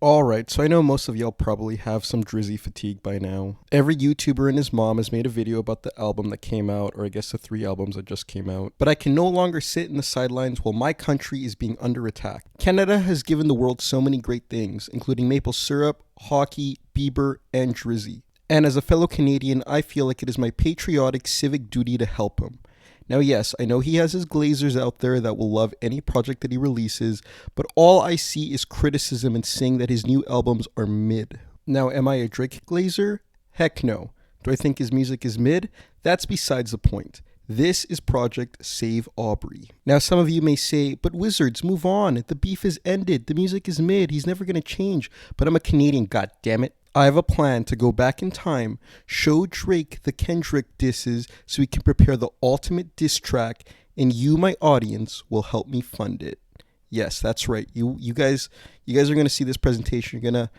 Alright, so I know most of y'all probably have some Drizzy fatigue by now. Every YouTuber and his mom has made a video about the album that came out, or I guess the 3 albums that just came out. But I can no longer sit in the sidelines while my country is being under attack. Canada has given the world so many great things, including maple syrup, hockey, Bieber, and Drizzy. And as a fellow Canadian, I feel like it is my patriotic civic duty to help him. Now, yes, I know he has his glazers out there that will love any project that he releases, but all I see is criticism and saying that his new albums are mid. Now, am I a Drake glazer? Heck no. Do I think his music is mid? That's besides the point. This is Project Save Aubrey. Now, some of you may say, but Wizards, move on. The beef is ended. The music is mid. He's never going to change. But I'm a Canadian, goddammit. I have a plan to go back in time, show Drake the Kendrick disses so we can prepare the ultimate diss track, and you, my audience, will help me fund it. Yes, that's right. You guys are gonna see this presentation. You're gonna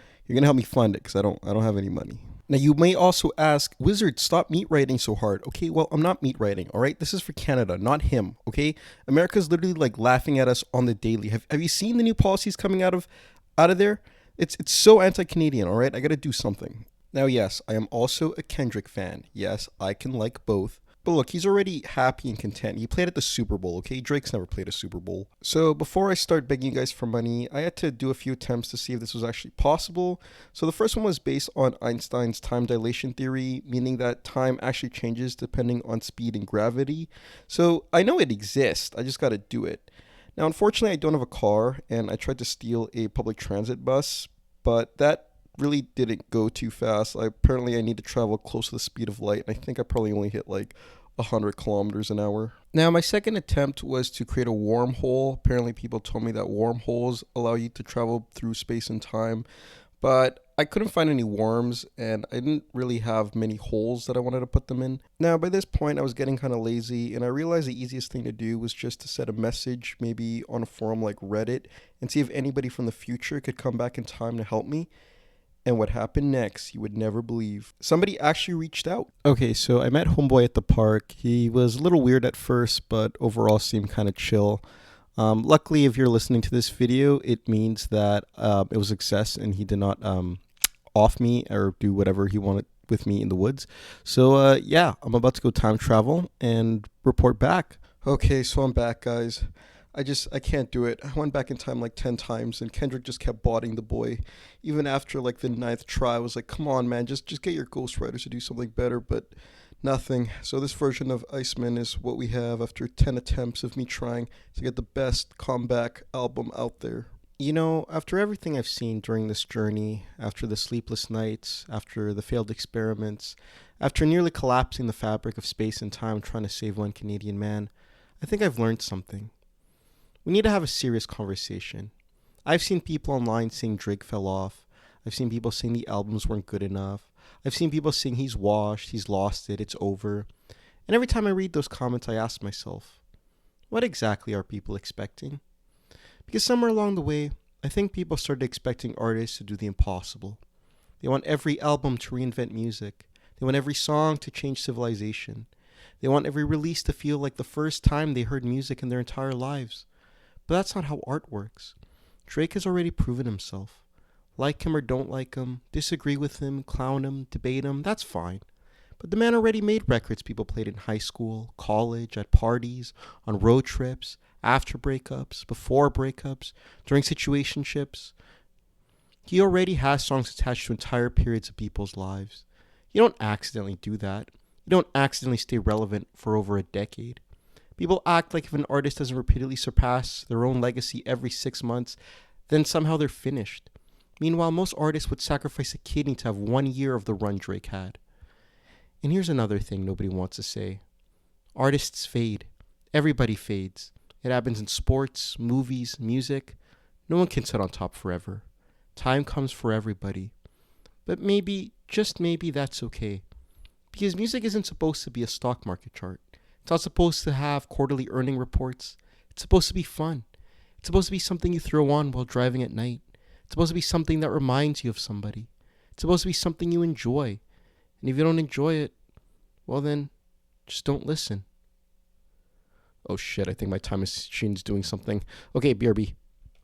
help me fund it because I don't have any money. Now you may also ask, Wizard, stop meat writing so hard. Okay, well I'm not meat writing. All right, this is for Canada, not him. Okay, America's literally like laughing at us on the daily. Have you seen the new policies coming out of there? It's so anti-Canadian, all right? I got to do something. Now, yes, I am also a Kendrick fan. Yes, I can like both. But look, he's already happy and content. He played at the Super Bowl, okay? Drake's never played a Super Bowl. So before I start begging you guys for money, I had to do a few attempts to see if this was actually possible. So the first one was based on Einstein's time dilation theory, meaning that time actually changes depending on speed and gravity. So I know it exists. I just got to do it. Now, unfortunately, I don't have a car, and I tried to steal a public transit bus, but that really didn't go too fast. Apparently, I need to travel close to the speed of light, and I think I probably only hit like 100 kilometers an hour. Now, my second attempt was to create a wormhole. Apparently, people told me that wormholes allow you to travel through space and time, but I couldn't find any worms, and I didn't really have many holes that I wanted to put them in. Now, by this point, I was getting kind of lazy, and I realized the easiest thing to do was just to set a message, maybe on a forum like Reddit, and see if anybody from the future could come back in time to help me. And what happened next, you would never believe. Somebody actually reached out. Okay, so I met Homeboy at the park. He was a little weird at first, but overall seemed kind of chill. Luckily, if you're listening to this video, it means that it was a success and he did not off me or do whatever he wanted with me in the woods. So yeah, I'm about to go time travel and report back. Okay, so I'm back, guys. I can't do it. I went back in time like 10 times and Kendrick just kept botting the boy. Even after like the 9th try, I was like, come on, man, just get your ghostwriters to do something better, but nothing. So this version of Iceman is what we have after 10 attempts of me trying to get the best comeback album out there. You know, after everything I've seen during this journey, after the sleepless nights, after the failed experiments, after nearly collapsing the fabric of space and time trying to save one Canadian man, I think I've learned something. We need to have a serious conversation. I've seen people online saying Drake fell off. I've seen people saying the albums weren't good enough. I've seen people saying he's washed, he's lost it, it's over. And every time I read those comments, I ask myself, what exactly are people expecting? Because somewhere along the way, I think people started expecting artists to do the impossible. They want every album to reinvent music. They want every song to change civilization. They want every release to feel like the first time they heard music in their entire lives. But that's not how art works. Drake has already proven himself. Like him or don't like him, disagree with him, clown him, debate him, that's fine. But the man already made records people played in high school, college, at parties, on road trips, after breakups, before breakups, during situationships. He already has songs attached to entire periods of people's lives. You don't accidentally do that. You don't accidentally stay relevant for over a decade. People act like if an artist doesn't repeatedly surpass their own legacy every 6 months, then somehow they're finished. Meanwhile, most artists would sacrifice a kidney to have 1 year of the run Drake had. And here's another thing nobody wants to say. Artists fade. Everybody fades. It happens in sports, movies, music. No one can sit on top forever. Time comes for everybody. But maybe, just maybe, that's okay. Because music isn't supposed to be a stock market chart. It's not supposed to have quarterly earning reports. It's supposed to be fun. It's supposed to be something you throw on while driving at night. It's supposed to be something that reminds you of somebody. It's supposed to be something you enjoy. And if you don't enjoy it, well then, just don't listen. Oh shit, I think my time machine's doing something. Okay, BRB.